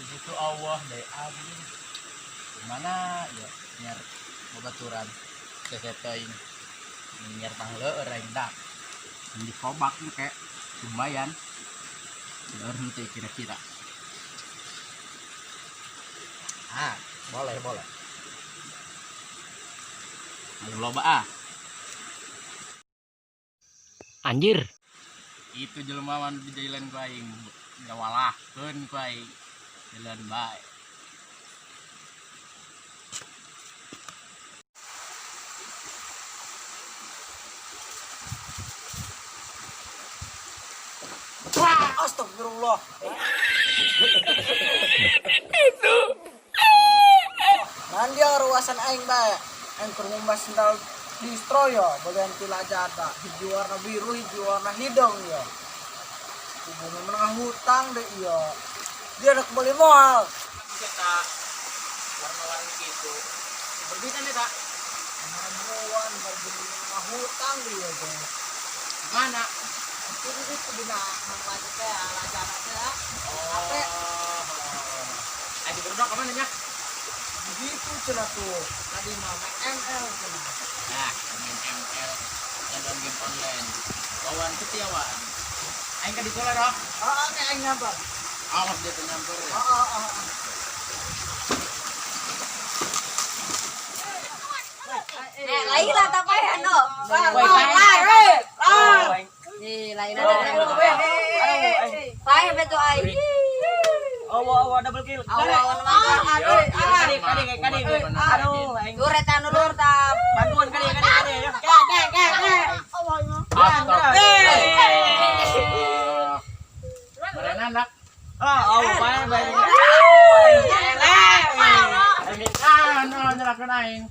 di situ Allah dari abdi gimana ya nyar babaturan sesetoin nyar pangle orang dak di kobak kayak lumayan nanti kira-kira boleh ayo loba anjir itu jelema man di jalan ku aing ngawalahkeun ku aing jalan bae Astagfirullah. Itu. Nanti ruasan aing bae. Aing keur ngumbas sendal destroyer bagian tilajata. Hiji warna biru, hiji warna hidung ya. Hubungan menengah hutang deh iya. Dia ada kembali moal. Kita warna-warni gitu. Berbeda nih tak? Menemuan berbeda menengah hutang dia tuh. Mana? Itu bina mangkat teh lajana teh. Oh. Ayo berdua kemana nya? Begitu cenah tuh. Tadi mah ML cenah. Nah, main ML dan game online. Lawan Setiawan. Aing ka di sekolah dong. Nek aing nyamper. Awas dia tuh nyamper ya. Lain lah tapi ano. Lain ada. Pae beto ai. Awa double kill. Kadi. Aduh, aing Duret anu lur ta. bantuan kadi. Mana anak? Pae bae. Nyerahkan aing.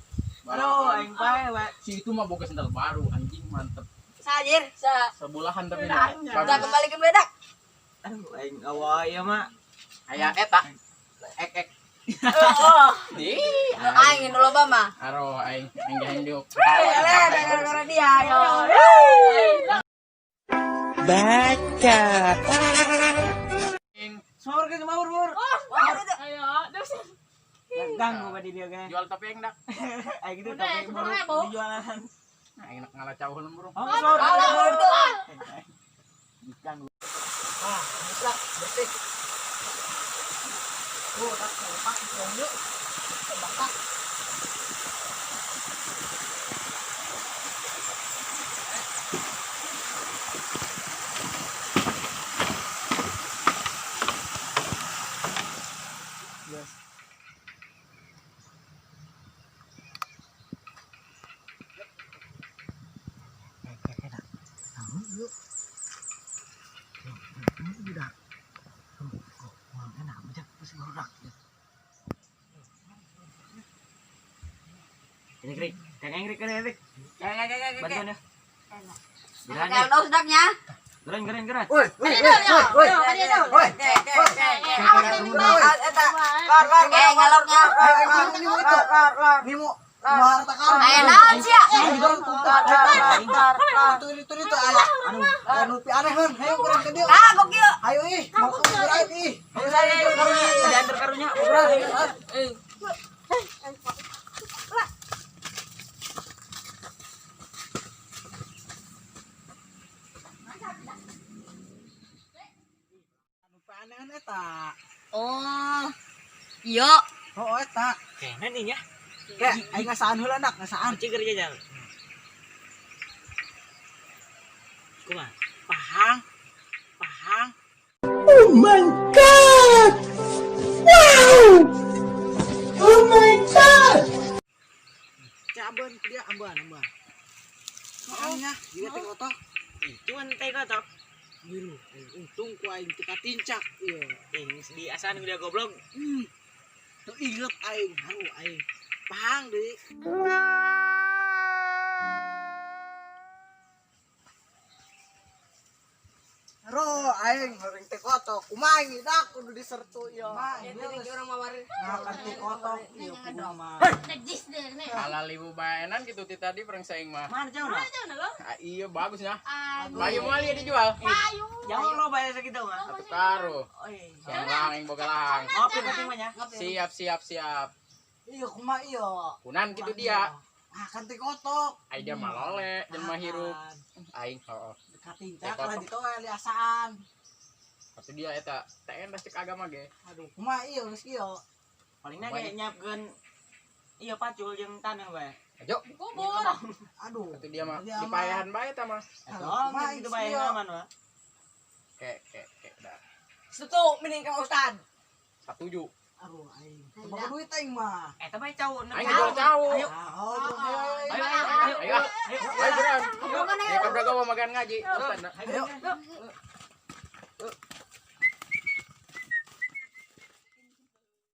Aduh, aing pae bae. Si itu mah boga sendal baru anjing mantep. Sajir sa. Sebulahan tapi Udah kembalikan bedak. Aduh, aing awa ieu mah. Aya eta. Ek. Di. Aing nu loba mah. Aro aing diuk. Gara-gara dia yo. Baca. Sahur ke mawur. Ayo, dosen. Ganggu ba di dia kan. Jual topeng dak. Aing gitu tapi baru jualan. Nah, enak ngalacauheun burung. Sahur. Ganggu. Musrak bersih. Tak lepas yuk. Bakak. Yes. Krik, krik. Bantuan ya. Kalau dos daknya. Geran. Woi. Ayo naon sia? Itu anu pianehan, hayu kurang ke dieu. Kagok ieu. Ayo ih, mau ke gerai ih. Diantar karunya. Anu pianehan eta. Oh. Iya. Oh eta. Kayaknya nih ya. Kayak aing ngasaan heula dak, ngasaan. Ciger jajan. Kumaha? Pahang. Oh my god! Wow! Oh my god! Caban dia amban. Soalnya dia teh otak. Itu ente kotok. Biru. Untung ku aing teu katincak ieu. Di asan dia goblok. Tuh inget aing, haru aing. Pahang deui. Ro aing teh kotok Umangi dak kudu disertu yo. orang mawar. Nah, kanti kotok yo kudu mah. Najis deh nih. Ala libu baenan gitu ti tadi perang saing mah. Mana jauh lah? Iya bagusnya. Aduh. Bayu mau lihat dijual. Payu. Jauh lo bayar segitu mah. Satu karo. Oh iya. Yang yang boga lahang. Ngopi penting mah ya. Siap. Iya kumaha iyo. Kunan gitu dia. Ah kanti kotok. Ai dia malole jeung mah hirup. Aing heuh. Katinca kalau ditoel liasaan. Atuh dia eta TN cek agama ge. Aduh, kumaha iyo geus iyo. Palingna ge nyiapkeun iya pacul jeung taneuh bae. Ayo. Kubur. Aduh. Atuh dia mah Dia mah. dipayahan bae eta mah. Dong, gitu bae aman mah. Kek dah. Setu mending ka Ustad. Setuju. Aduh aing. Coba duit aing mah. Eta bae cau. Aing jual cau. Ayo. Ah, Ayo beran. Ayo beran. Ya kabra gua makan ngaji. Ustaz. Ayo.